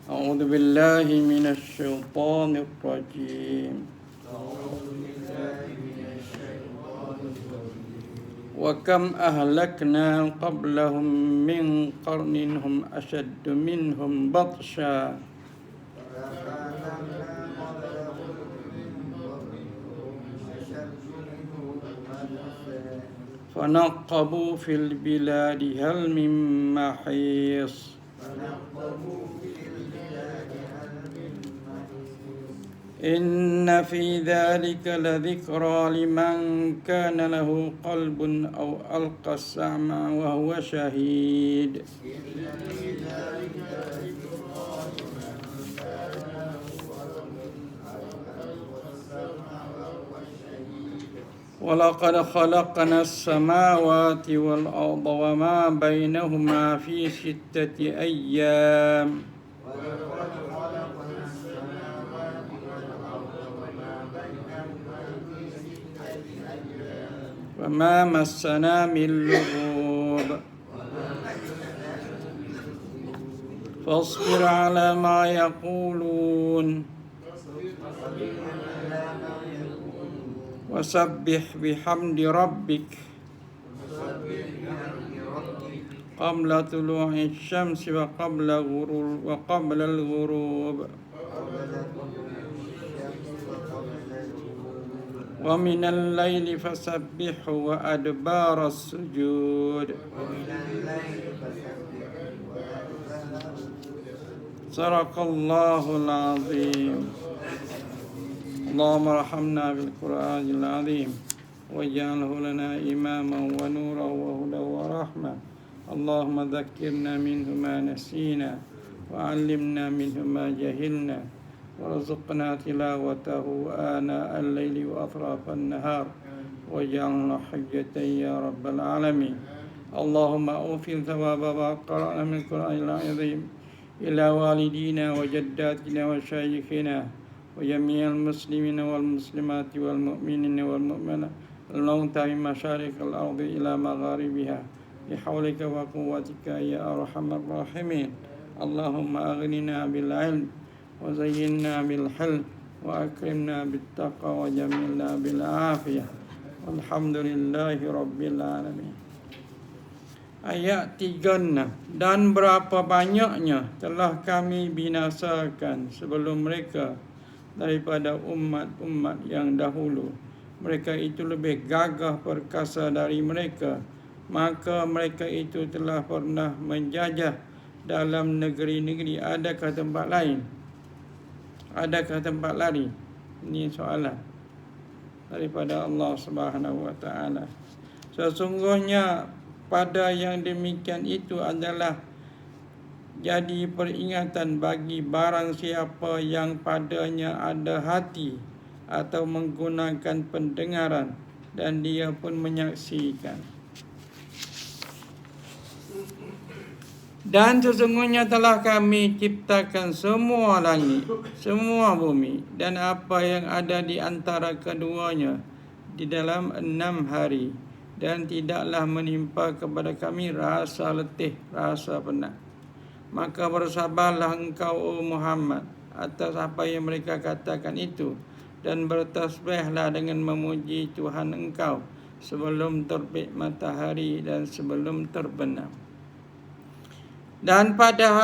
أعوذ بالله من الشيطان الرجيم. وكم أهلكنا قبلهم من قرن هم أشد منهم بطشا فنقبوا في البلاد هل من محيص إن في ذلك لذكرى لمن كان له قلب أو ألقى السمع وهو شهيد ولقد خلقنا السماوات والأرض وما بينهما في 6 أيام وما مسنا من لغوب فاصبر على ما يقولون وسبح بحمد ربك قبل طلوع الشمس وقبل الغروب ومن الليل فسبحه وأدبار السجود صدق الله العظيم. اللهم ارحمنا بالقرآن العظيم واجعله لنا إماما ونورا وهدى ورحمة. اللهم ذكرنا منه ما نسينا وعلمنا منه ما جهلنا وارزقنا تلاوته آناء الليل وأطراف النهار واجعلنا حجة يا رب العالمين. اللهم أوفر ثواب ما قرأنا من القرآن العظيم إلى والدينا وجداتنا وشيخنا وجميع المسلمين والمسلمات والمؤمنين والمؤمنات الموتى من مشارق الأرض إلى مغاربها بحولك وقوتك يا أرحم الراحمين. اللهم أغننا بالعلم وزينا بالحلم وأكرمنا بالتقوى وجملنا بالعافية والحمد لله رب العالمين. Ayat 36. Dan berapa banyaknya telah kami binasakan sebelum mereka daripada umat-umat yang dahulu. Mereka itu lebih gagah perkasa dari mereka. Maka mereka itu telah pernah menjajah dalam negeri-negeri. Adakah tempat lain? Adakah tempat lari? Ini soalan daripada Allah Subhanahu wa taala. Sesungguhnya pada yang demikian itu adalah jadi peringatan bagi barang siapa yang padanya ada hati atau menggunakan pendengaran dan dia pun menyaksikan. Dan sesungguhnya telah kami ciptakan semua langit, semua bumi dan apa yang ada di antara keduanya di dalam 6 hari. Dan tidaklah menimpa kepada kami rasa letih, rasa penat. Maka bersabarlah engkau, O Muhammad, atas apa yang mereka katakan itu. Dan bertasbihlah dengan memuji Tuhan engkau sebelum terbit matahari dan sebelum terbenam. Dan pada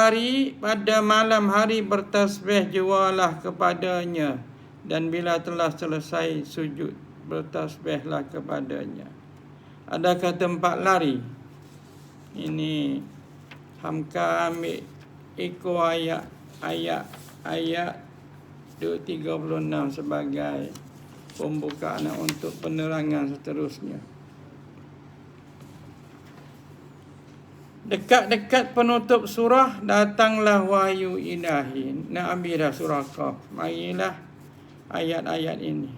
malam hari bertasbih jualah kepadanya. Dan bila telah selesai sujud, bertasbihlah kepadanya. Adakah tempat lari? Ini Hamka ambil ikut ayat 236 sebagai pembukaan untuk penerangan seterusnya. Dekat-dekat penutup surah datanglah wahyu ilahi. Nak ambil dah surah Qaf. Marilah ayat-ayat ini.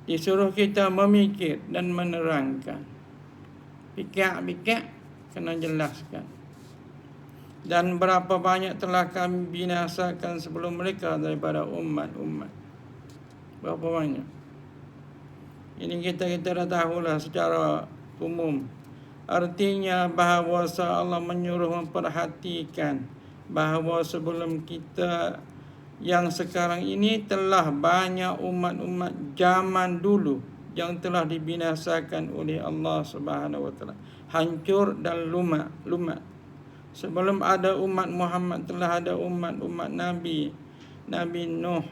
Disuruh kita memikir dan menerangkan. Pikir-pikir kena jelaskan. Dan berapa banyak telah kami binasakan sebelum mereka daripada umat-umat. Berapa banyak? Ini kita dah tahulah secara umum. Artinya bahawa Allah menyuruh memperhatikan bahawa sebelum kita yang sekarang ini telah banyak umat-umat zaman dulu yang telah dibinasakan oleh Allah Subhanahu wa taala, hancur dan lumat. Sebelum ada umat Muhammad telah ada umat-umat Nabi Nuh,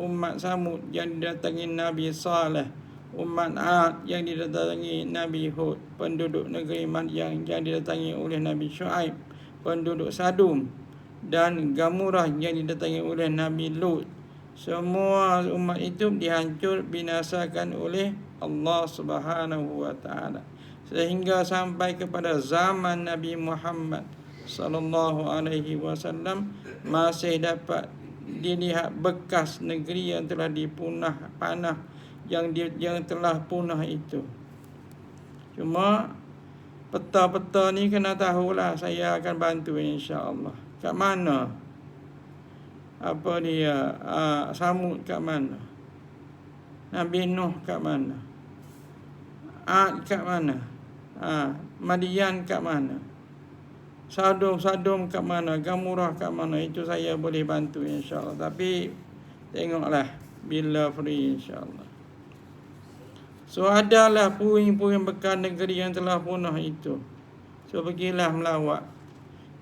umat Samud yang didatangi Nabi Saleh, umat Ad yang didatangi Nabi Hud, penduduk negeri Madyan yang didatangi oleh Nabi Shu'aib, penduduk Sadum, dan Gamurah yang didatangi oleh Nabi Lut. Semua umat itu dihancur binasakan oleh Allah Subhanahu wa taala, sehingga sampai kepada zaman Nabi Muhammad sallallahu alaihi wasallam masih dapat dilihat bekas negeri yang telah panah yang telah punah itu. Cuma peta-peta ni kena tahulah, saya akan bantu insya-Allah. Kat mana? Apa dia? Samud kat mana? Nabi Nuh kat mana? Ad kat mana? Madyan kat mana? Sadum kat mana? Gamurah kat mana? Itu saya boleh bantu insya-Allah. Tapi tengoklah bila free insya-Allah. So adalah puing-puing bekas negeri yang telah punah itu. So pergilah melawat.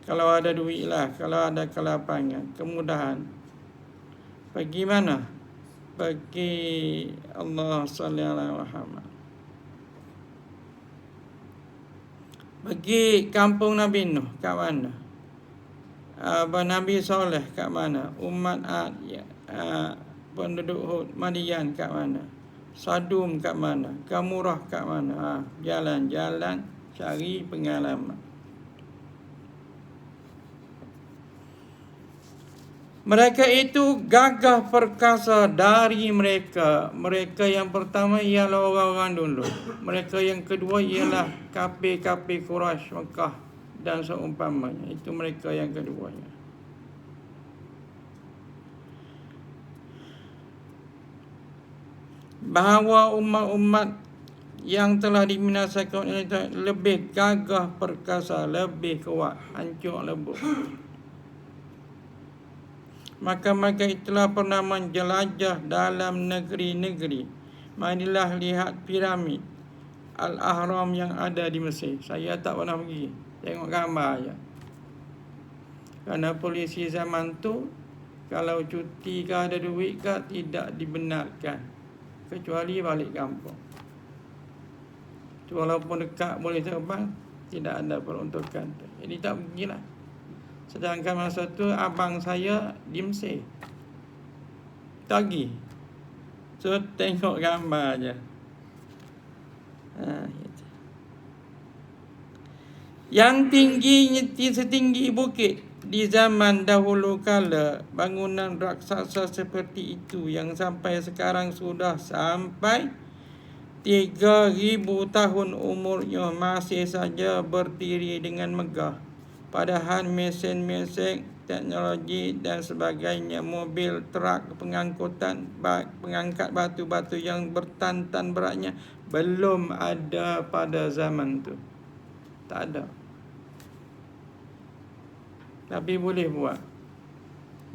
Kalau ada duit lah, kalau ada kelapangan, kemudahan. Pergi mana? Pergi Allah sallallahu alaihi wasallam. Pergi kampung Nabi Nuh kat mana? Nabi Saleh kat mana? Umat Ad, penduduk Hud, Madyan kat mana? Sadum kat mana? Gamurah kat mana? Jalan-jalan cari pengalaman. Mereka itu gagah perkasa dari mereka. Mereka yang pertama ialah orang-orang dulu. Mereka yang kedua ialah kafir-kafir Quraisy Mekah dan seumpamanya. Itu mereka yang keduanya. Bahawa umat-umat yang telah dibinasakan itu lebih gagah perkasa, lebih kuat, hancur lebur. Maka mereka itulah pernah menjelajah dalam negeri-negeri. Marilah lihat piramid Al-Ahram yang ada di Mesir. Saya tak pernah pergi, tengok gambar aja. Kerana polisi zaman tu, kalau cuti ke ada duit ke, tidak dibenarkan, kecuali balik kampung. Walaupun dekat boleh terbang, tidak ada peruntukan. Jadi tak pergilah. Sedangkan masa tu abang saya di Mesir, tak pergi. So tengok gambar aja. Yang tingginya setinggi bukit di zaman dahulu kala, bangunan raksasa seperti itu yang sampai sekarang sudah sampai 3,000 tahun umurnya masih saja berdiri dengan megah. Padahal mesin-mesin, teknologi dan sebagainya, mobil, truk, pengangkat batu-batu yang bertantan beratnya belum ada pada zaman tu. Tak ada. Tapi boleh buat.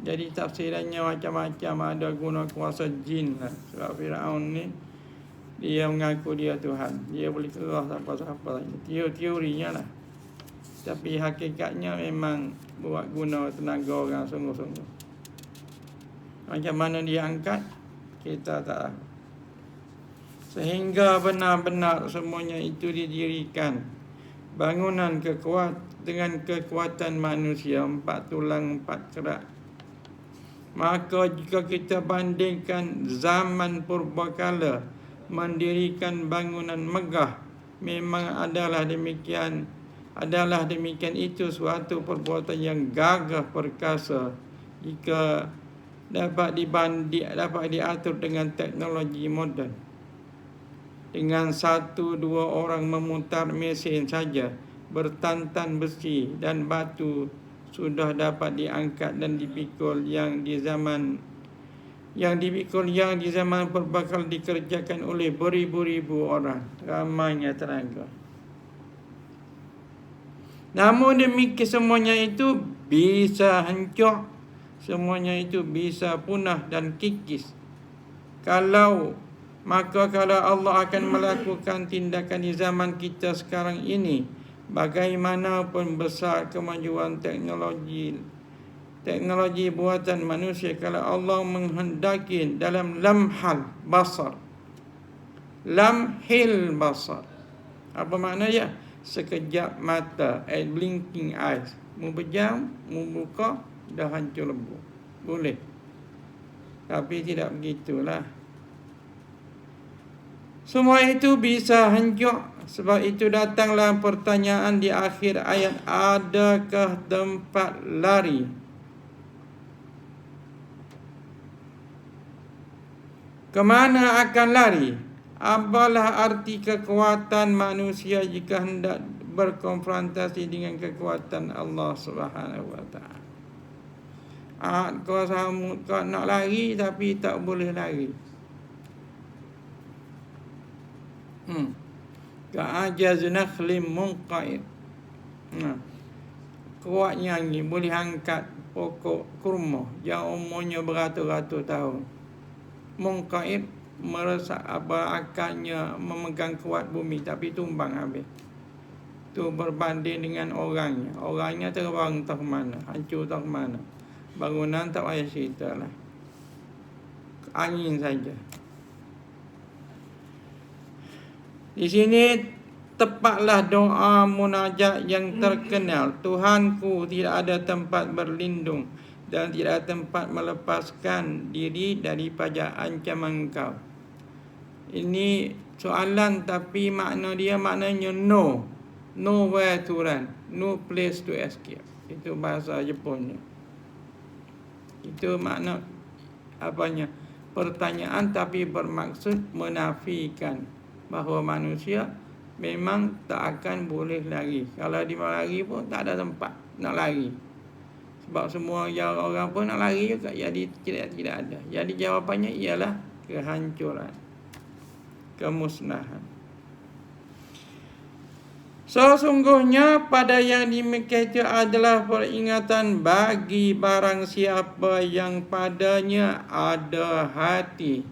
Jadi tafsirannya macam-macam. Ada guna kuasa jin lah. Sebab Firaun ni, dia mengaku dia Tuhan. Dia boleh kerah siapa-siapa. Teorinya lah. Tapi hakikatnya memang buat guna tenaga orang sungguh-sungguh. Macam mana dia angkat, kita tak tahu. Sehingga benar-benar semuanya itu didirikan. Bangunan dengan kekuatan manusia, 4 tulang 4 kerak. Maka jika kita bandingkan zaman purbakala, mendirikan bangunan megah, memang adalah demikian itu suatu perbuatan yang gagah perkasa jika dapat diatur dengan teknologi moden. Dengan 1-2 orang memutar mesin saja, bertantan besi dan batu sudah dapat diangkat dan dipikul yang di zaman purbakala dikerjakan oleh beribu-ribu orang, ramainya tenaga. Namun demikian semuanya itu bisa hancur, semuanya itu bisa punah dan kikis. Kalau Allah akan melakukan tindakan di zaman kita sekarang ini, bagaimanapun besar kemajuan teknologi buatan manusia, kalau Allah menghendaki dalam lamhil basar. Apa maknanya? Sekejap mata, blinking eyes. Mu pejam, mu buka, dah hancur lebur. Boleh. Tapi tidak begitulah. Semua itu bisa hancur. Sebab itu datanglah pertanyaan di akhir ayat, adakah tempat lari? Kemana akan lari? Apalah arti kekuatan manusia jika hendak berkonfrontasi dengan kekuatan Allah Subhanahu wa taala? Kau nak lari tapi tak boleh lari. Ka'ajaz nakhlim munqa'id. Kuatnya angin boleh angkat pokok kurma yang umurnya beratus-ratus tahun. Munqa'id meresak akarnya memegang kuat bumi tapi tumbang habis. Tu berbanding dengan orangnya. Orangnya terbang tak mana, hancur tak mana. Bangunan tak payah cerita lah. Angin saja. Di sini tepatlah doa munajat yang terkenal. Tuhanku, tidak ada tempat berlindung dan tidak ada tempat melepaskan diri daripada ancaman Engkau. Ini soalan tapi maknanya no. Nowhere to run, no place to escape. Itu bahasa Jepunnya. Itu makna apanya? Pertanyaan tapi bermaksud menafikan bahawa manusia memang tak akan boleh lari. Kalau dia lari pun tak ada tempat nak lari. Sebab semua orang pun nak lari juga, jadi tidak ada. Jadi jawapannya ialah kehancuran, kemusnahan. Sesungguhnya pada yang demikian itu adalah peringatan bagi barang siapa yang padanya ada hati.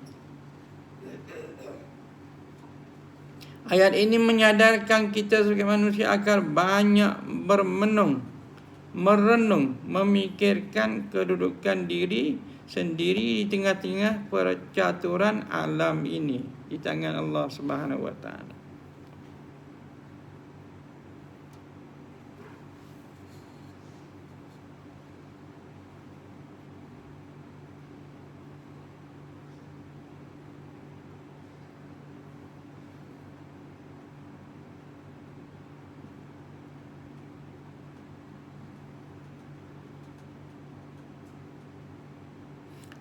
Ayat ini menyadarkan kita sebagai manusia agar banyak merenung, memikirkan kedudukan diri sendiri di tengah-tengah percaturan alam ini di tangan Allah Subhanahu wa taala.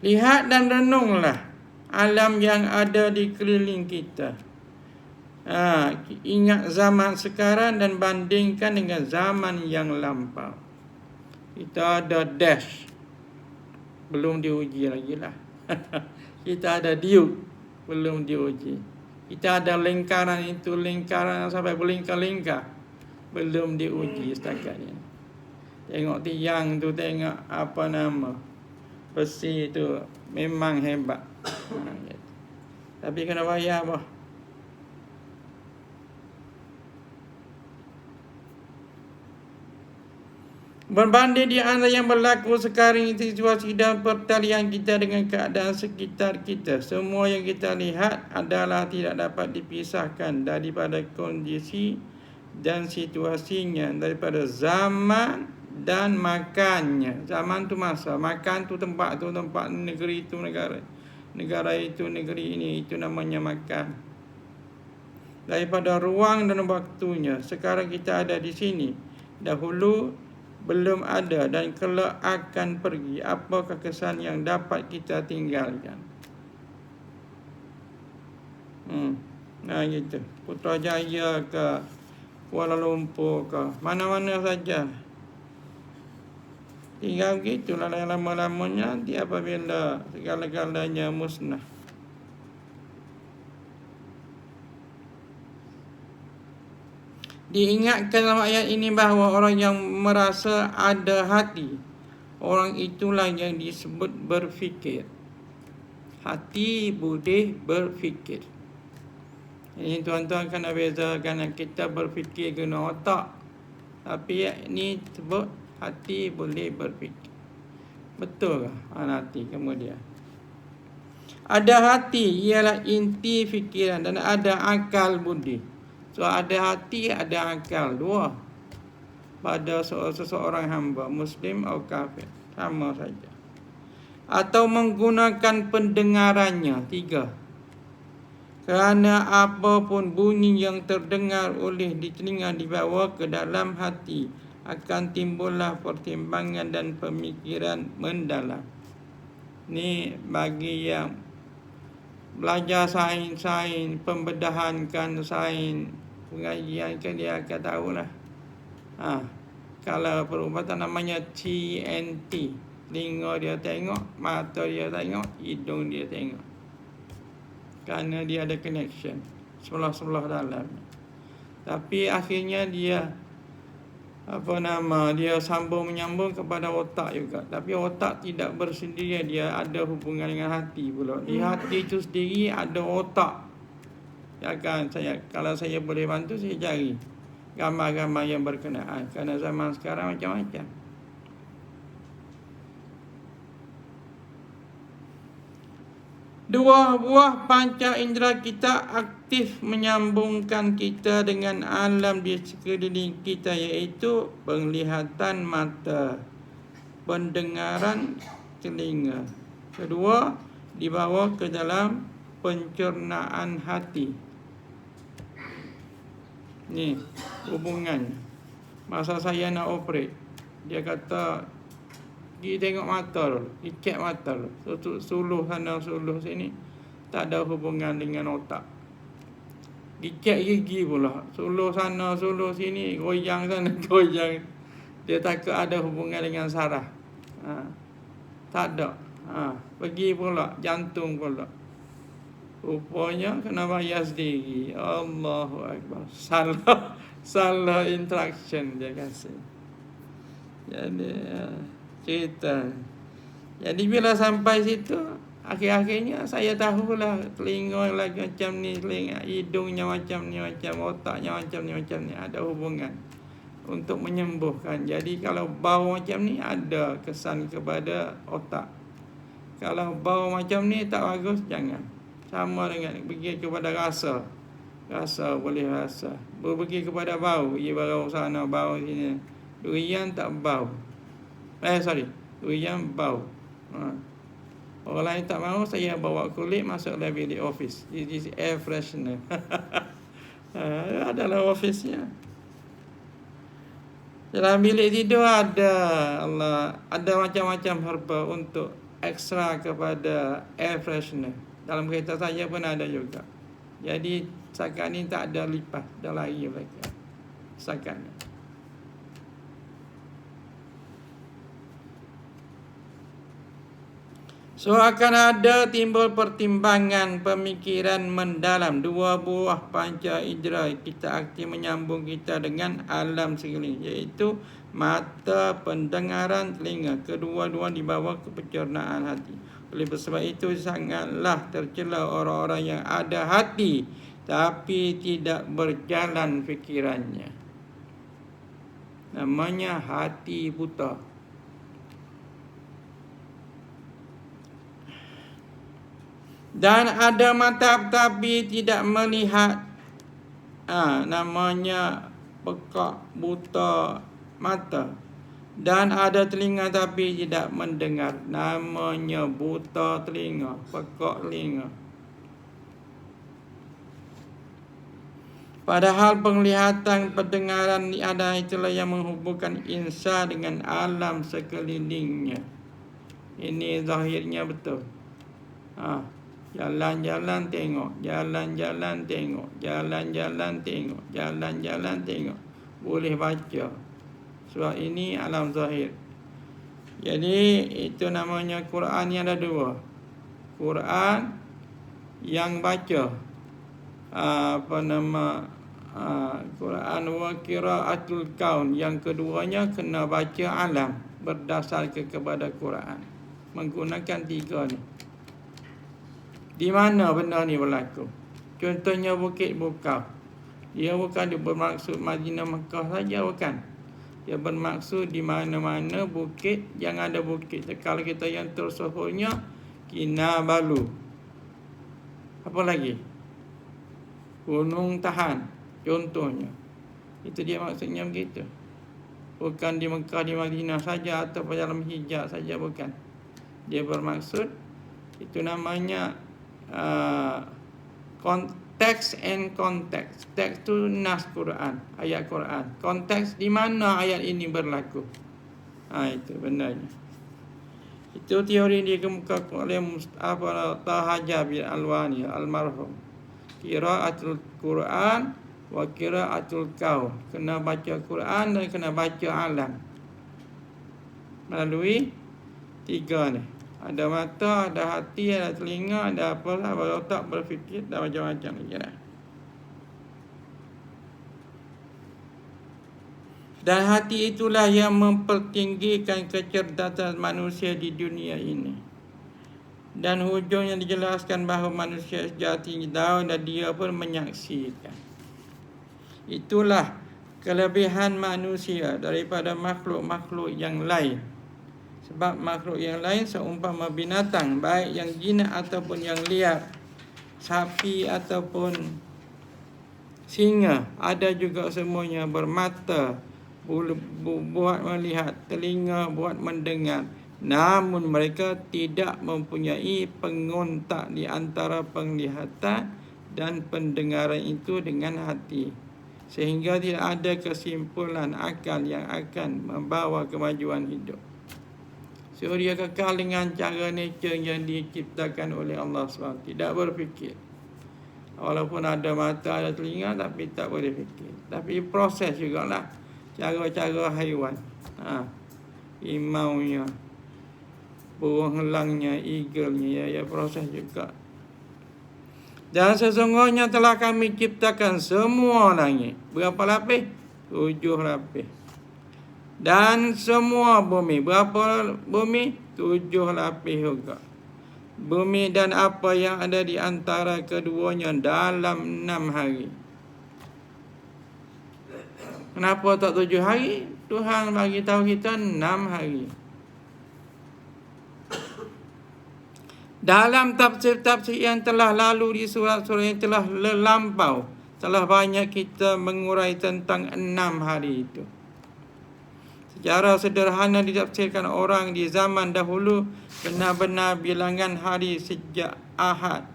Lihat dan renunglah alam yang ada di keliling kita. Ingat zaman sekarang dan bandingkan dengan zaman yang lampau. Kita ada dash, belum diuji lagi lah. Kita ada diuk, belum diuji. Kita ada lingkaran itu, lingkaran sampai berlingkar-lingkar, belum diuji setakat ini. Tengok tiang tu, tengok apa nama, besi itu memang hebat. Tapi kena bayar apa? Berbanding di antara yang berlaku sekarang itu situasi dan pertalian kita dengan keadaan sekitar kita. Semua yang kita lihat adalah tidak dapat dipisahkan daripada kondisi dan situasinya, daripada zaman dan makannya. Zaman tu masa, makan tu tempat negeri itu negara itu negeri ini, itu namanya makan. Daripada ruang dan waktunya. Sekarang kita ada di sini, dahulu belum ada dan kelak akan pergi. Apakah kesan yang dapat kita tinggalkan? Gitu. Putrajaya ke Kuala Lumpur ke mana-mana saja, tinggal gitulah lama-lamanya nanti apabila segala-galanya musnah. Diingatkan dalam ayat ini bahawa orang yang merasa ada hati, orang itulah yang disebut berfikir. Hati, budi, berfikir. Ini tuan-tuan kena bezakan, kita berfikir guna otak. Tapi ini sebut hati boleh berfikir. Betul ke? Hati kemudian. Ada hati ialah inti fikiran dan ada akal budi. So ada hati, ada akal, dua. Pada seseorang hamba, Muslim atau kafir, sama saja. Atau menggunakan pendengarannya, tiga. Kerana apapun bunyi yang terdengar oleh di telinga dibawa ke dalam hati, akan timbullah pertimbangan dan pemikiran mendalam. Ni bagi yang belajar sains, pembedahan sains, pengajian kan dia akan tahulah. Kalau perubatan namanya TNT. Telinga dia tengok, mata dia tengok, hidung dia tengok. Kerana dia ada connection sebelah-sebelah dalam. Tapi akhirnya dia dia sambung menyambung kepada otak juga. Tapi otak tidak bersendirian, dia ada hubungan dengan hati pula. Di hati itu sendiri ada otak. Ya kan, kalau saya boleh bantu, saya cari gambar-gambar yang berkenaan. Kerana zaman sekarang macam-macam. Dua buah panca indera kita aktif menyambungkan kita dengan alam di sekeliling kita, iaitu penglihatan mata, pendengaran telinga. Kedua, dibawa ke dalam pencernaan hati. Ni hubungan. Masa saya nak operate, dia kata pergi tengok mata dulu, pergi cek mata dulu. Suluh sana, suluh sini, tak ada hubungan dengan otak. Dicek gigi pula, suluh sana, suluh sini, goyang sana, goyang. Dia takut ada hubungan dengan saraf. Tak ada. Pergi pula, jantung pula. Rupanya kena bayar sendiri. Allahu Akbar. Salah interaction dia kasih. Jadi cerita. Jadi bila sampai situ, akhir-akhirnya saya tahulah telinga lagi macam ni, telinga, hidungnya macam ni, macam otaknya macam ni, ada hubungan untuk menyembuhkan. Jadi kalau bau macam ni, ada kesan kepada otak. Kalau bau macam ni tak bagus, jangan. Sama dengan pergi kepada rasa. Rasa boleh rasa. Pergi kepada bau, ia bau sana, bau sini. Durian tak bau. Durian bau. Orang lain tak mahu, saya bawa kulit masuk bilik office. This is air freshener. Adalah office-nya. Dalam bilik tidur ada macam-macam herba untuk ekstra kepada air freshener. Dalam kereta saya pun ada juga. Jadi setakat ni tak ada lipas, dah lari mereka. Setakat ni. So akan ada timbul pertimbangan pemikiran mendalam. Dua buah panca indera kita aktif menyambung kita dengan alam sekeliling, iaitu mata, pendengaran, telinga. Kedua-dua dibawa ke pencernaan hati. Oleh sebab itu sangatlah tercela orang-orang yang ada hati tapi tidak berjalan fikirannya. Namanya hati buta. Dan ada mata tapi tidak melihat. Namanya pekak, buta mata. Dan ada telinga tapi tidak mendengar. Namanya buta telinga, pekak telinga. Padahal penglihatan, pendengaran ada itulah yang menghubungkan insan dengan alam sekelilingnya. Ini zahirnya betul. Jalan-jalan tengok, jalan-jalan tengok, jalan-jalan tengok, jalan-jalan tengok. Boleh baca. Sebab ini alam zahir. Jadi itu namanya Quran yang ada dua. Quran yang baca Quran wa qiraatul kaun. Yang keduanya kena baca alam berdasarkan kepada Quran. Menggunakan 3 ni. Di mana benda ni berlaku? Contohnya Bukit Bukau. Dia bukan dia bermaksud Madinah Mekah saja, bukan. Dia bermaksud di mana-mana bukit yang ada bukit. Kalau kita yang tersohornya Kinabalu. Apa lagi? Gunung Tahan contohnya. Itu dia maksudnya begitu. Bukan di Mekah, di Madinah saja atau dalam Hijaz saja, bukan. Dia bermaksud itu namanya konteks and konteks. Teks tu nas Quran, ayat Quran. Konteks di mana ayat ini berlaku. Itu benarnya. Itu teori dikemukakan oleh Taha Jabir Alwani almarhum. Qiraatul Quran wa qiraatul kaun. Kena baca Quran dan kena baca alam. Melalui 3 ni. Ada mata, ada hati, ada telinga, ada apalah, ada otak berfikir dan macam-macam lagi lah. Dan hati itulah yang mempertinggikan kecerdasan manusia di dunia ini. Dan hujungnya dijelaskan bahawa manusia sejati tahu dan dia pun menyaksikan. Itulah kelebihan manusia daripada makhluk-makhluk yang lain. Sebab makhluk yang lain seumpama binatang, baik yang jinak ataupun yang liar, sapi ataupun singa, ada juga semuanya bermata, buat melihat, telinga buat mendengar. Namun mereka tidak mempunyai pengontak di antara penglihatan dan pendengaran itu dengan hati. Sehingga tidak ada kesimpulan akal yang akan membawa kemajuan hidup. So dia kekal dengan cara nature yang diciptakan oleh Allah SWT. Tidak berfikir. Walaupun ada mata, ada telinga, tapi tak boleh fikir. Tapi proses jugalah. Cara-cara haiwan. Imaunya, burung helangnya, eagle-nya, ya proses juga. Dan sesungguhnya telah kami ciptakan semua langit. Berapa lapis? 7 lapis. Dan semua bumi. Berapa bumi? 7 lapis juga. Bumi dan apa yang ada di antara keduanya dalam 6 hari. Kenapa tak 7 hari? Tuhan bagi tahu kita 6 hari. Dalam tafsir-tafsir yang telah lalu di surat-surat yang telah lampau, telah banyak kita mengurai tentang 6 hari itu. Secara sederhana ditafsirkan orang di zaman dahulu, benar-benar bilangan hari sejak Ahad,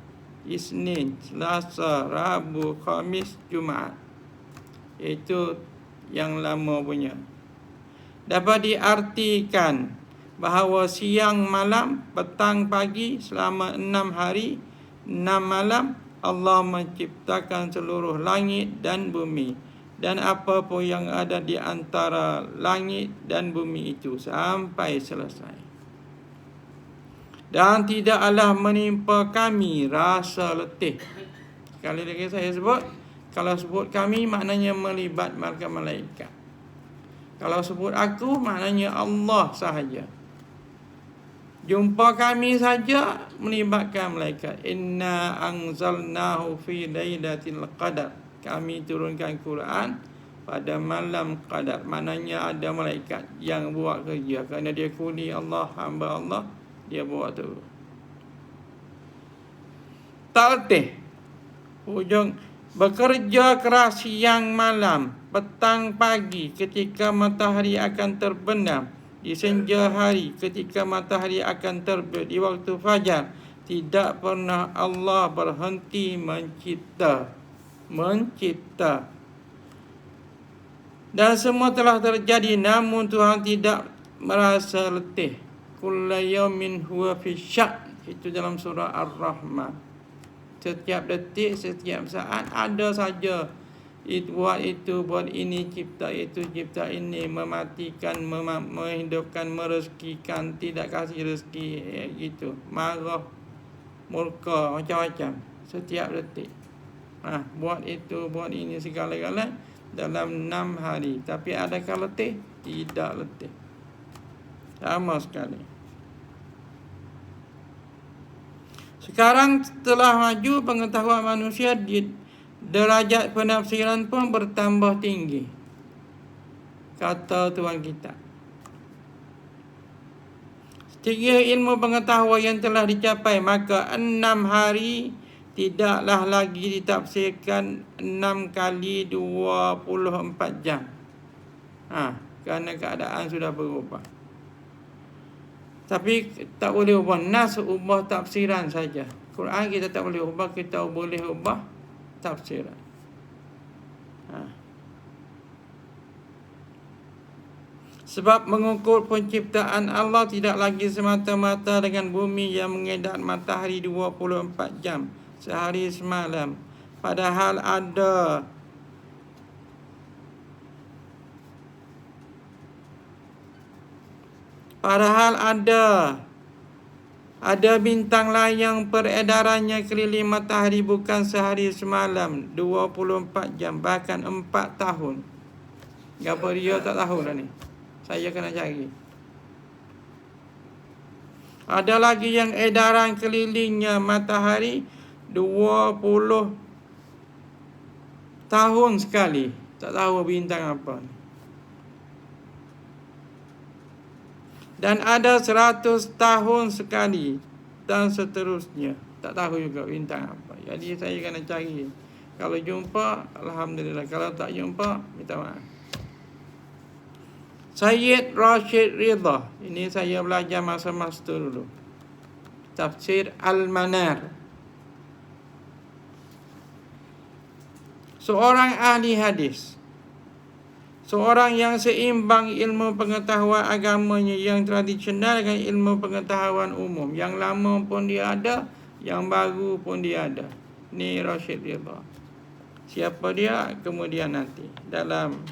Isnin, Selasa, Rabu, Khamis, Jumaat. Itu yang lama punya. Dapat diartikan bahawa siang malam, petang pagi, selama 6 hari, 6 malam, Allah menciptakan seluruh langit dan bumi. Dan apa pun yang ada di antara langit dan bumi itu sampai selesai. Dan tidaklah menimpa kami rasa letih. Sekali lagi saya sebut, kalau sebut kami maknanya melibat malaikat. Kalau sebut aku maknanya Allah sahaja. Jumpa kami saja melibatkan malaikat. Inna anzalnahu fi lailatul qadar. Kami turunkan Quran pada malam qadar. Maknanya ada malaikat yang buat kerja. Kerana dia kuli Allah, hamba Allah, dia buat tu. Tak letih. Hujung bekerja keras siang malam, petang pagi ketika matahari akan terbenam, di senja hari ketika matahari akan terbit, di waktu fajar. Tidak pernah Allah berhenti mencipta. Dan semua telah terjadi, namun Tuhan tidak merasa letih. Kullu yawmin huwa fi sya'n. Itu dalam surah Ar-Rahman. Setiap detik, setiap saat ada saja buat itu, buat ini, cipta itu, cipta ini, mematikan, menghidupkan, merezekikan, tidak kasih rezeki, gitu. Marah, murka, macam-macam setiap detik. Buat itu, buat ini, segala-gala dalam 6 hari. Tapi adakah letih? Tidak letih. Sama sekali. Sekarang setelah maju pengetahuan manusia, derajat penafsiran pun bertambah tinggi. Kata Tuhan kita, setinggi ilmu pengetahuan yang telah dicapai, maka 6 hari tidaklah lagi ditafsirkan 6 kali 24 jam. Kerana keadaan sudah berubah. Tapi tak boleh ubah nas, ubah tafsiran saja. Quran kita tak boleh ubah, kita boleh ubah tafsiran. Sebab mengukur penciptaan Allah tidak lagi semata-mata dengan bumi yang mengedar matahari 24 jam sehari semalam. Padahal ada bintang lain yang peredarannya keliling matahari bukan sehari semalam, 24 jam, bahkan 4 tahun. Apa dia tak tahu dah ni. Saya kena cari. Ada lagi yang edaran kelilingnya matahari 20 tahun sekali. Tak tahu bintang apa. Dan ada 100 tahun sekali. Dan seterusnya. Tak tahu juga bintang apa. Jadi saya kena cari. Kalau jumpa, alhamdulillah. Kalau tak jumpa, minta maaf. Sayyid Rashid Ridha. Ini saya belajar masa master dulu. Tafsir Al-Manar. Seorang ahli hadis. Seorang yang seimbang ilmu pengetahuan agamanya, yang tradisional dengan ilmu pengetahuan umum. Yang lama pun dia ada, yang baru pun dia ada. Ni Rashid Ridha. Siapa dia? Kemudian nanti dalam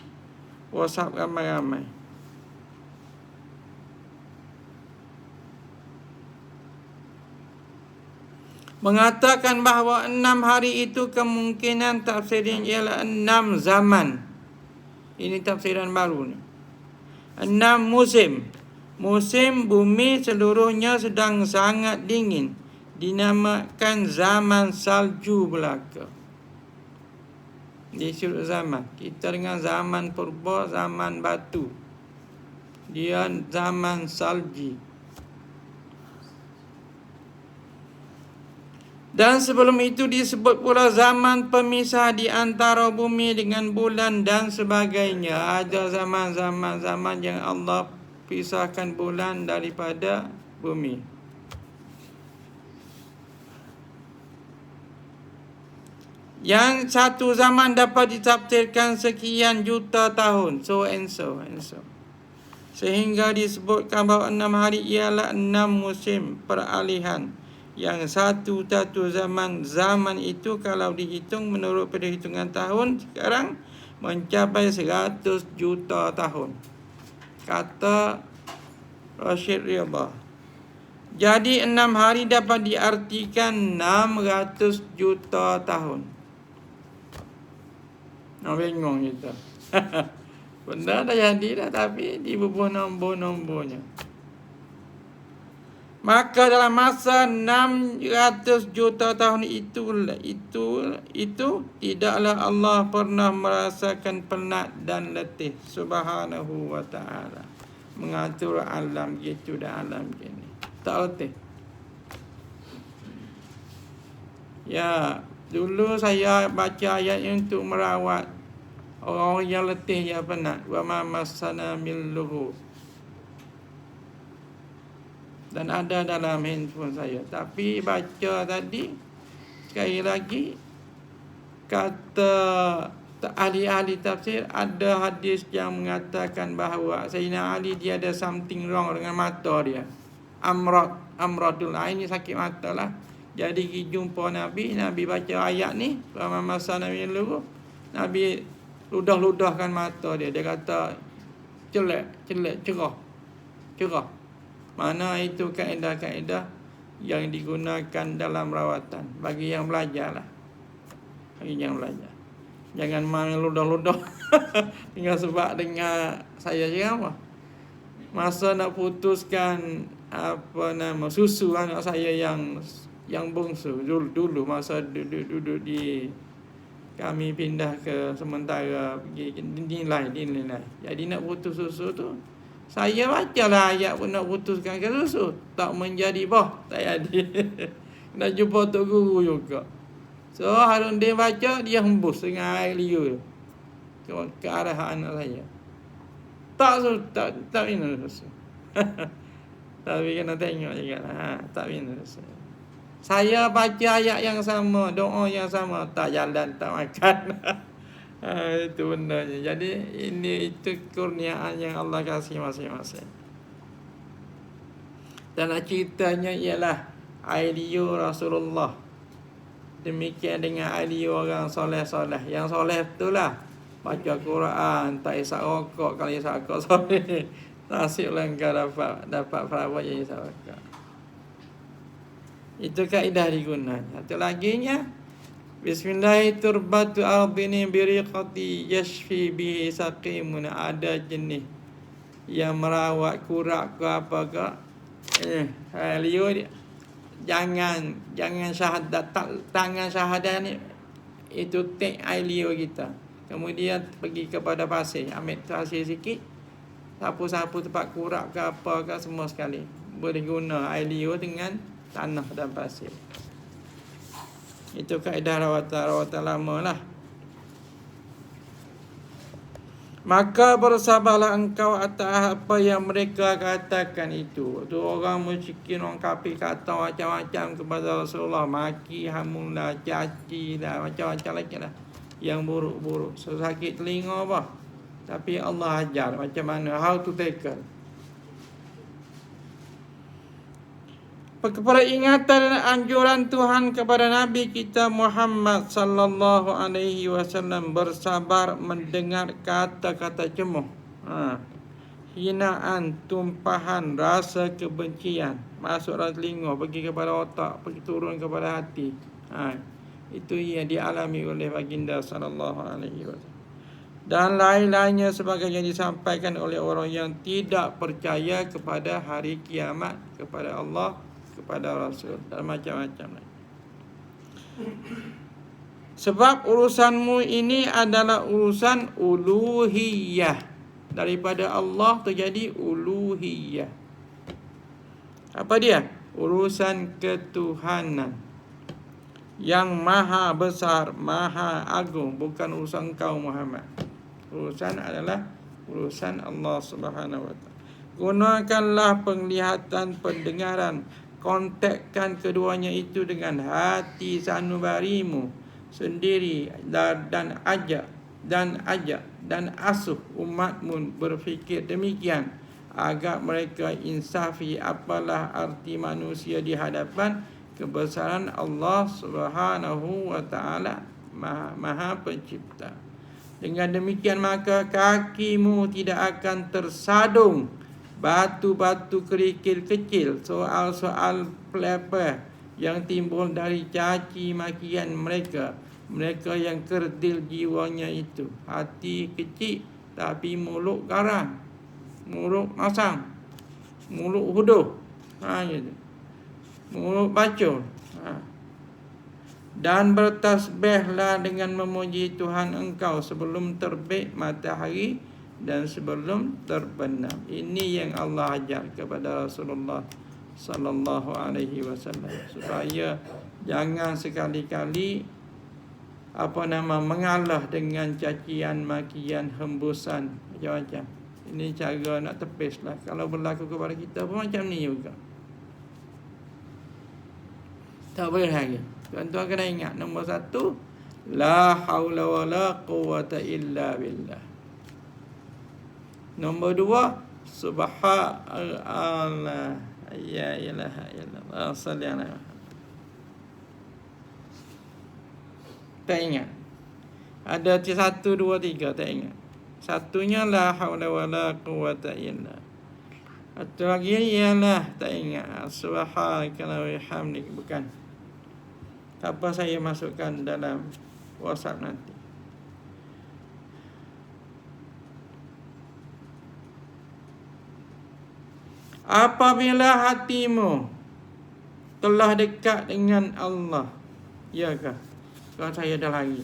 WhatsApp ramai-ramai. Mengatakan bahawa 6 hari itu kemungkinan tafsirin ialah 6 zaman. Ini tafsiran baru ni. 6 musim. Musim bumi seluruhnya sedang sangat dingin. Dinamakan zaman salju belaka. Disebut zaman. Kita dengan zaman purba, zaman batu. Dia zaman salji. Dan sebelum itu disebut pula zaman pemisah di antara bumi dengan bulan dan sebagainya. Ada zaman yang Allah pisahkan bulan daripada bumi. Yang satu zaman dapat ditafsirkan sekian juta tahun. So and so. Sehingga disebutkan bahawa 6 hari ialah 6 musim peralihan. Yang satu zaman itu kalau dihitung menurut perhitungan tahun sekarang mencapai 100 juta tahun. Kata Rashid Ridha. Jadi 6 hari dapat diartikan 600 juta tahun. Bingung kita. Benda dah jadi dah, tapi dibubuh nombor-nombornya. Maka dalam masa 600 juta tahun itu tidaklah Allah pernah merasakan penat dan letih subhanahu wa ta'ala. Mengatur alam gitu dan alam gini. Tak letih. Ya, dulu saya baca ayat ini untuk merawat orang yang letih, yang penat. Wa ma massana min lughub. Dan ada dalam handphone saya. Tapi baca tadi, sekali lagi, kata ahli-ahli tafsir, ada hadis yang mengatakan bahawa Sayyidina Ali dia ada something wrong dengan mata dia. Amradul ain, ni sakit mata lah. Jadi pergi jumpa Nabi baca ayat ni, wa ma massana min lughub. Nabi ludah-ludahkan mata dia. Dia kata cerah. Mana itu kaedah-kaedah yang digunakan dalam rawatan bagi yang belajar lah. Hari jangan belajar. Jangan main ludah-ludah. Dengan sebab dengar saya ceramah. Masa nak putuskan susu anak saya yang bungsu dulu masa duduk di kami pindah ke sementara pergi dinilai. Jadi nak putus susu tu saya bacalah ayat pun nak putuskan ke susu. Tak menjadi tak jadi. Nak jumpa Tok Guru juga. So Harun dia baca, dia hembus dengan air liur ke arah anak saya. Tak minum susu. Tapi kena tengok juga lah. Tak minum susu. Saya baca ayat yang sama, doa yang sama, tak jalan, tak makan. Itu bendanya. Jadi itu kurniaan yang Allah kasih masing-masing. Dan ceritanya ialah air liur Rasulullah. Demikian dengan air liur orang soleh-soleh. Yang soleh itulah baca Quran, tak isap rokok. Kalau isap rokok soleh, nasiblah engkau dapat perawat yang isap rokok. Itu kaedah digunakan. Satu laginya, Bismillahirrahmanirrahim. Ardini biriqati yashfi bihi saqimun. Ada jenis yang merawat kurak ke apa ke. Liur dia. Jangan syahadat, tangan syahadat ni itu take air liur kita. Kemudian pergi kepada pasir, ambil pasir sikit, sapu-sapu tempat kurak ke apa ke semua sekali. Boleh guna air liur dengan tanah dan pasir. Itu kaedah rawatan lama lah. Maka bersabarlah engkau atas apa yang mereka katakan itu. Tu orang musyrikin, orang kafir kata macam-macam kepada Rasulullah. Maki, hamulah, caci lah, macam-macam lagi lah. Yang buruk-buruk. So, sakit telinga apa. Tapi Allah ajar macam mana, how to tackle. Kepada ingatan dan anjuran Tuhan kepada Nabi kita Muhammad sallallahu alaihi wasallam bersabar mendengar kata-kata cemoh, hinaan, tumpahan, rasa kebencian masuk dalam telinga, pergi kepada otak, pergi turun kepada hati. Itu yang dialami oleh baginda sallallahu alaihi wasallam. Dan lain-lainnya sebagainya disampaikan oleh orang yang tidak percaya kepada hari kiamat, kepada Allah, kepada Rasul dan macam-macam lagi. Sebab urusanmu ini adalah urusan uluhiyah. Daripada Allah terjadi uluhiyah. Apa dia? Urusan ketuhanan yang maha besar, maha agung. Bukan urusan kau Muhammad. Urusan adalah urusan Allah Subhanahu wa ta'ala. Gunakanlah penglihatan, pendengaran, kontakkan keduanya itu dengan hati sanubarimu sendiri dan ajak dan asuh umatmu berfikir demikian agar mereka insafi apalah arti manusia di hadapan kebesaran Allah Subhanahu wa ta'ala, maha pencipta. Dengan demikian maka kakimu tidak akan tersadung batu-batu kerikil kecil, soal-soal pelepah yang timbul dari caci makian mereka yang kerdil jiwanya itu. Hati kecil tapi mulut garang, mulut masam, mulut huduh, gitu. Mulut bacul. Dan bertasbihlah dengan memuji Tuhan engkau sebelum terbit matahari dan sebelum terbenam. Ini yang Allah ajar kepada Rasulullah sallallahu alaihi wasallam, supaya jangan sekali-kali mengalah dengan cacian, makian, hembusan macam-macam. Ini cara nak tepislah. Kalau berlaku kepada kita pun macam ni juga. Tak boleh lagi. Tuan-tuan kena ingat, nombor 1, la haula wala quwata illa billah. Nombor 2, subhanallah, ya ilaha illallah, salli ala Muhammad. Tak ingat. Ada 1, 2, 3, tak ingat. Satunya la haula wala quwata illa. Satu lagi ialah tak ingat. Subhanaka wa bihamdik, bukan. Apa saya masukkan dalam WhatsApp nanti. Apabila hatimu telah dekat dengan Allah, iyakah? Kalau saya dah lari.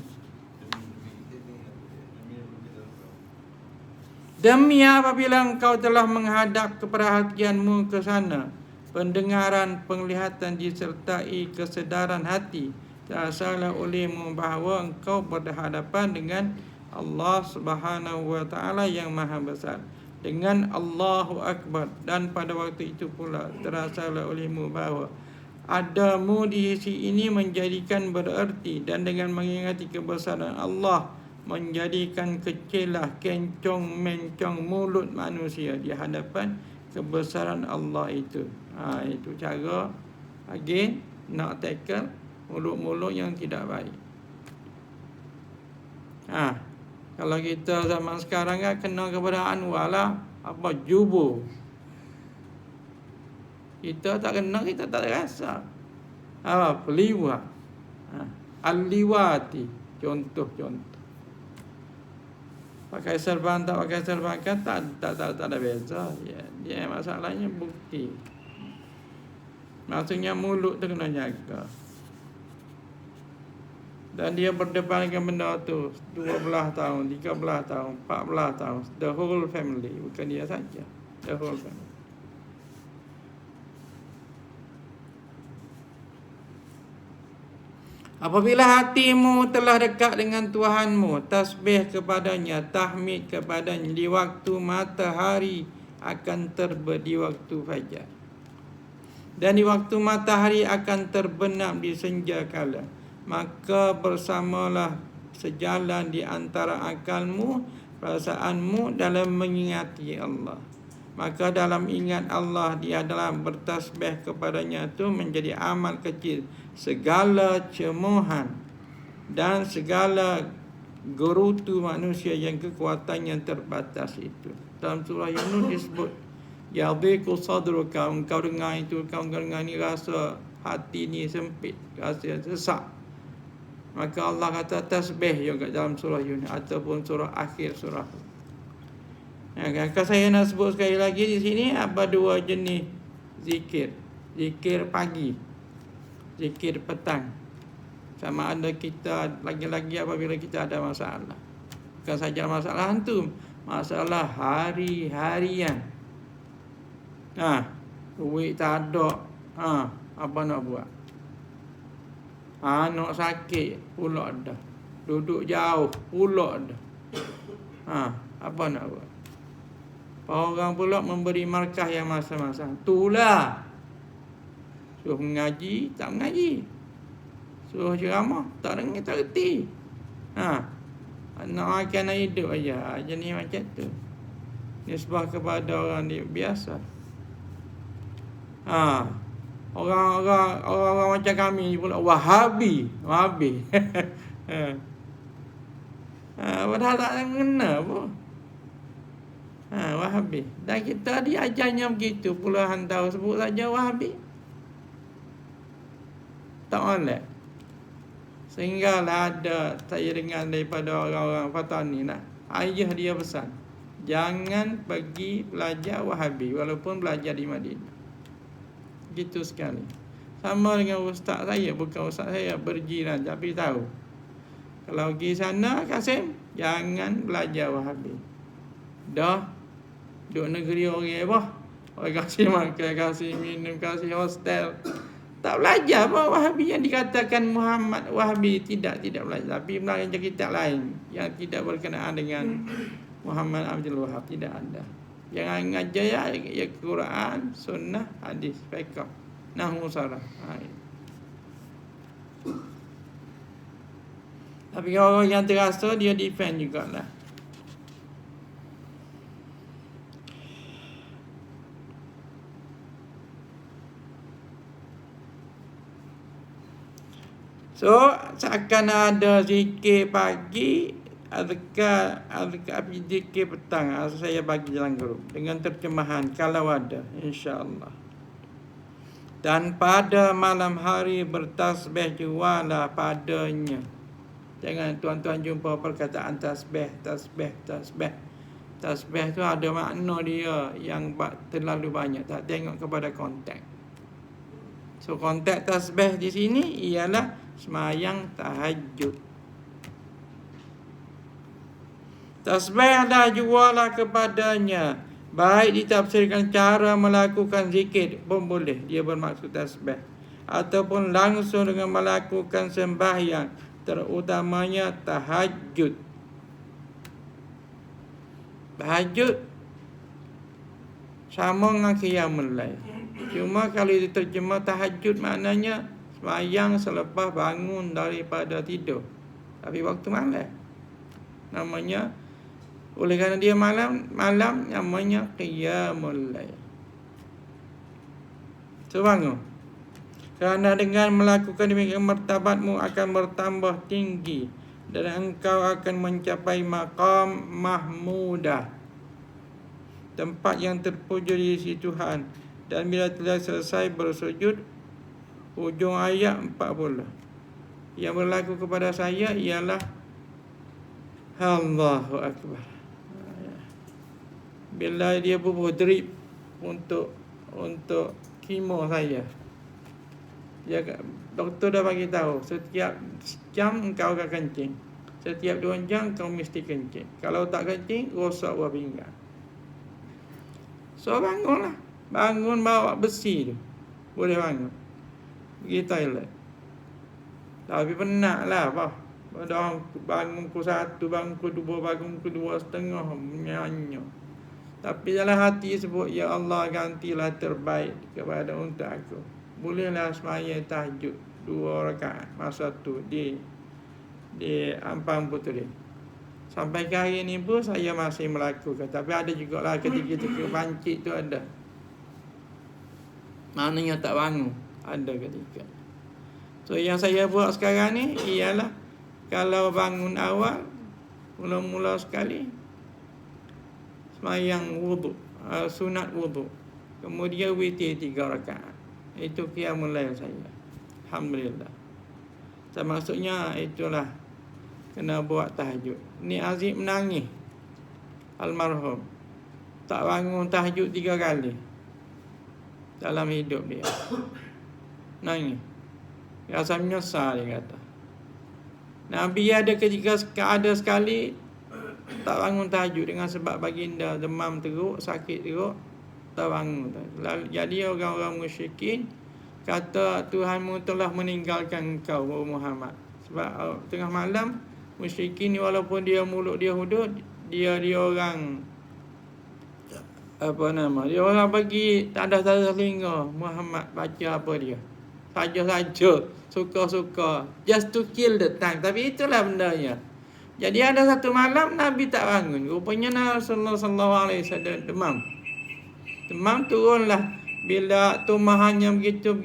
Demi apabila engkau telah menghadap keperhatianmu ke sana, pendengaran, penglihatan disertai kesedaran hati, terasalah olehmu bahawa engkau berhadapan dengan Allah Subhanahu wa taala yang Maha Besar, dengan Allahu Akbar, dan pada waktu itu pula terasalah olehmu bahawa adamu di sisi ini menjadikan bererti, dan dengan mengingati kebesaran Allah menjadikan kecillah kencong mencong mulut manusia di hadapan kebesaran Allah itu. Itu cara again nak tackle mulut-mulut yang tidak baik. Kalau kita zaman sekarang kan kena kepada Anwar lah, apa jubur. Kita tak kena, kita tak rasa. Peliwa. Al-liwati. Contoh-contoh. Pakai serban tak pakai serban kan tak ada beza. Dia masalahnya bukti. Maksudnya mulut tu kena jaga. Dan dia berdepan dengan benda tu 12 tahun, 13 tahun, 14 tahun. The whole family. Bukan dia saja. The whole family. Apabila hatimu telah dekat dengan Tuhanmu, tasbih kepadanya, tahmid kepadanya di waktu matahari akan terbit, di waktu fajar, dan di waktu matahari akan terbenam di senja kala, maka bersamalah sejalan di antara akalmu, perasaanmu dalam mengingati Allah. Maka dalam ingat Allah, dia dalam bertasbih kepadanya itu menjadi amal kecil. Segala cemohan dan segala gerutu manusia yang kekuatannya terbatas itu. Dalam surah Yunus disebut, yadhiqu sadruka, engkau dengar itu, engkau dengar ni rasa hati ni sempit, rasa sesak. Maka Allah kata tasbih juga dalam surah Yunus ataupun surah akhir surah. Kalau saya nak sebut sekali lagi di sini, apa dua jenis zikir. Zikir pagi, zikir petang. Sama ada kita lagi-lagi apabila kita ada masalah. Bukan saja masalah antum, masalah hari-harian. Duit tak ada. Apa nak buat? Anak sakit pula ada. Duduk jauh pula ada. Apa nak buat? Orang pula memberi markah yang masing-masing. Itulah. Suruh mengaji, tak mengaji. Suruh ceramah, tak dengar, tak reti. Nak makan hidup aja. Jenis macam tu. Nisbah kepada orang dia biasa. Orang macam kami pula Wahabi. Padahal tak mengenal pun. Wahabi. Dan kita diajarnya begitu puluhan tahun, sebut saja Wahabi. Tak boleh. Sehinggalah ada saya dengar daripada orang-orang Fatani lah. Ayah dia pesan, jangan pergi belajar Wahabi walaupun belajar di Madinah. Gitu sekali. Sama dengan ustaz saya, bukan ustaz saya berjiran tapi tahu. Kalau pergi sana Kasim, jangan belajar Wahabi. Dah duduk negeri orang apa? Orang kasih makan, kasih minum, kasih hostel. Tak belajar apa Wahabi yang dikatakan Muhammad Wahabi. Tidak belajar. Tapi belajar kitab lain yang tidak berkenaan dengan Muhammad Abdul Wahab. Tidak ada. Yang ngajar ya Quran, sunnah, hadis, fiqh, nahwu, sarah. Tapi orang yang terasa dia defend jugalah. So, seakan ada zikir pagi, adakah zikir petang. Saya bagi dalam grup dengan terjemahan kalau ada, insya-Allah. Dan pada malam hari bertasbih jualah padanya. Jangan tuan-tuan jumpa perkataan tasbih. Tasbih tu ada makna dia yang terlalu banyak. Tak tengok kepada konteks. So konteks tasbih di sini ialah semayang tahajud. Tasbih dah jualah kepadanya. Baik ditafsirkan cara melakukan zikir pun boleh. Dia bermaksud tasbih. Ataupun langsung dengan melakukan sembahyang. Terutamanya tahajud. Tahajud sama dengan qiyamul lail. Cuma kalau diterjemah tahajud maknanya sembahyang selepas bangun daripada tidur. Tapi waktu malam. Namanya, oleh kerana dia malam namanya qiyamul lail. So bangun. Kerana dengan melakukan demikian martabatmu akan bertambah tinggi dan engkau akan mencapai maqam mahmudah, tempat yang terpuji di sisi Tuhan. Dan bila telah selesai bersujud, hujung ayat 40 yang berlaku kepada saya ialah Allahu Akbar. Bila dia bubuh drip untuk kemo saya, dia, doktor dah bagi tahu setiap jam engkau akan kencing, setiap 2 jam kau mesti kencing. Kalau tak kencing, rosak buah pinggang. So bangunlah. Bangun bawa besi tu, boleh bangun, pergi toilet. Tapi penat lah apa. Pada bangun pukul 1, bangun pukul 2, bangun pukul 2:30, menyanyi. Tapi dalam hati sebut, ya Allah, gantilah terbaik kepada untuk aku. Bolehlah sembahyang tahajud 2 rakaat masa tu di Ampang Puteri. Sampai ke hari ni pun saya masih melakukan. Tapi ada jugalah ketika pancit tu ada. Maknanya tak bangun. Ada ketika. So yang saya buat sekarang ni ialah kalau bangun awal, mula-mula sekali sembahyang wuduk, sunat wuduk. Kemudian witir 3 rakaat. Itu qiyamul lail saya. Alhamdulillah. So, maksudnya itulah kena buat tahajud. Ni Azim menangis. Almarhum. Tak bangun tahajud 3 kali dalam hidup dia. Nangis. Rasa menyesal dia kata. Nabi ada ketika ada sekali tak bangun tahajud dengan sebab baginda demam teruk, sakit teruk, tak bangun. Jadi orang-orang musyrikin kata Tuhanmu telah meninggalkan engkau Muhammad. Sebab tengah malam musyrikin ni walaupun dia mulut dia hudud, dia orang dia orang bagi tanda telinga Muhammad baca apa dia. Saja-saja, suka-suka, just to kill the time. Tapi itulah bendanya. Jadi ada satu malam Nabi tak bangun. Rupanya Rasulullah SAW demam. Demam turunlah. Bila tumahannya begitu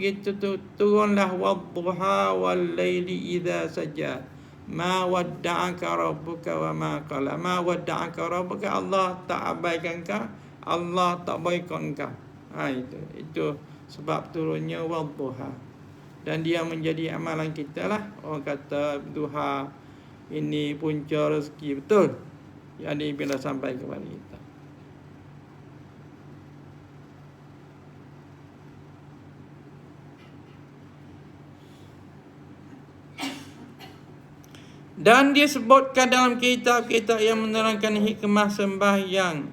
turunlah wadduha wal laili idza saja. Ma wadda'aka rabbuka wa ma qala. Ma wadda'aka rabbuka, Allah tak abaikan kau, Allah tak boikot kau. Itu sebab turunnya wadduha. Dan dia menjadi amalan kita lah. Orang kata duha ini punca rezeki, betul. Jadi bila sampai kepada kita. Dan disebutkan dalam kitab-kitab yang menerangkan hikmah sembahyang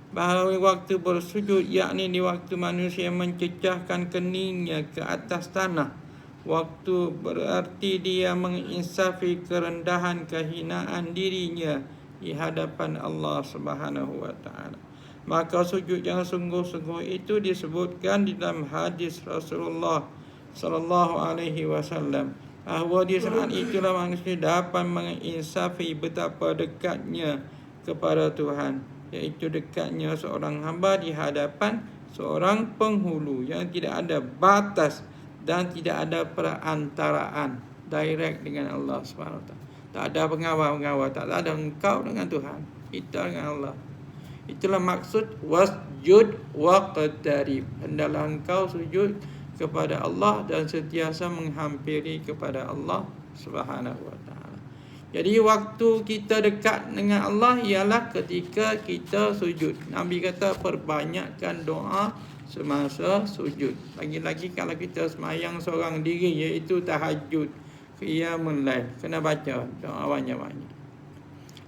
bahawa waktu bersujud, yakni di waktu manusia mencecahkan keningnya ke atas tanah. Waktu berarti dia menginsafi kerendahan kehinaan dirinya di hadapan Allah Subhanahu wa taala. Maka sujud yang sungguh-sungguh itu disebutkan di dalam hadis Rasulullah sallallahu alaihi wasallam bahawa di saat itulah manusia dapat menginsafi betapa dekatnya kepada Tuhan, iaitu dekatnya seorang hamba di hadapan seorang penghulu yang tidak ada batas dan tidak ada perantaraan, direct dengan Allah SWT. Tak ada pengawal-pengawal, tak ada engkau dengan Tuhan, kita dengan Allah. Itulah maksud wasjud waqtarib. Hendaklah engkau sujud kepada Allah dan sentiasa menghampiri kepada Allah Subhanahu wa taala. Jadi waktu kita dekat dengan Allah ialah ketika kita sujud. Nabi kata perbanyakkan doa semasa sujud. Lagi-lagi kalau kita semayang seorang diri, iaitu tahajud, qiyamul lail, kena baca doa banyak-banyak.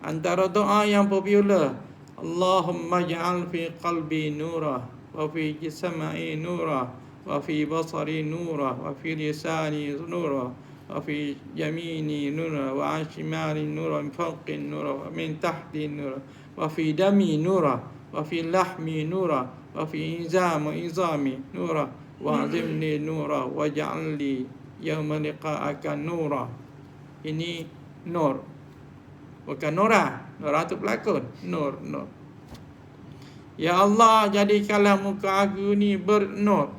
Antara doa yang popular, Allahumma ja'al fi qalbi nura, wa fi jismai nura, wa fi basari nura, wa fi lisani nura, wa fi yamini nura, wa an shimali nura, min fawqi nura, wa min tahti nura, wa fi dami nura, wa fi lahmi nura, wa fi izami nura, wa azimni nura, wa ja'alli yawma liqa'aka nura. Ini nur, bukan Nora. Nora tu pelakon. Nur. Ya Allah, jadikanlah muka aku ini bernur,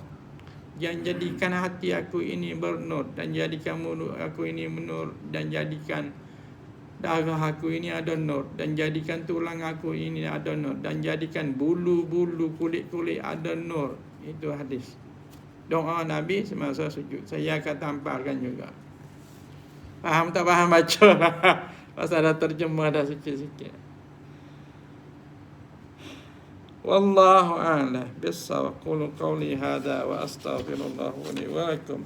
dan jadikan hati aku ini bernur, dan jadikan mulut aku ini menur, dan jadikan darah aku ini ada nur, dan jadikan tulang aku ini ada nur, dan jadikan bulu-bulu kulit-kulit ada nur. Itu hadis. Doa Nabi semasa sujud. Saya akan tampalkan juga. Faham tak faham baca? Pasal dah terjemah dah sikit-sikit. Wallahu a'lam bis-shawab. Qulu qawli hadza wa astaghfirullah li wa lakum.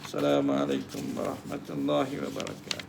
Assalamualaikum warahmatullahi wabarakatuh.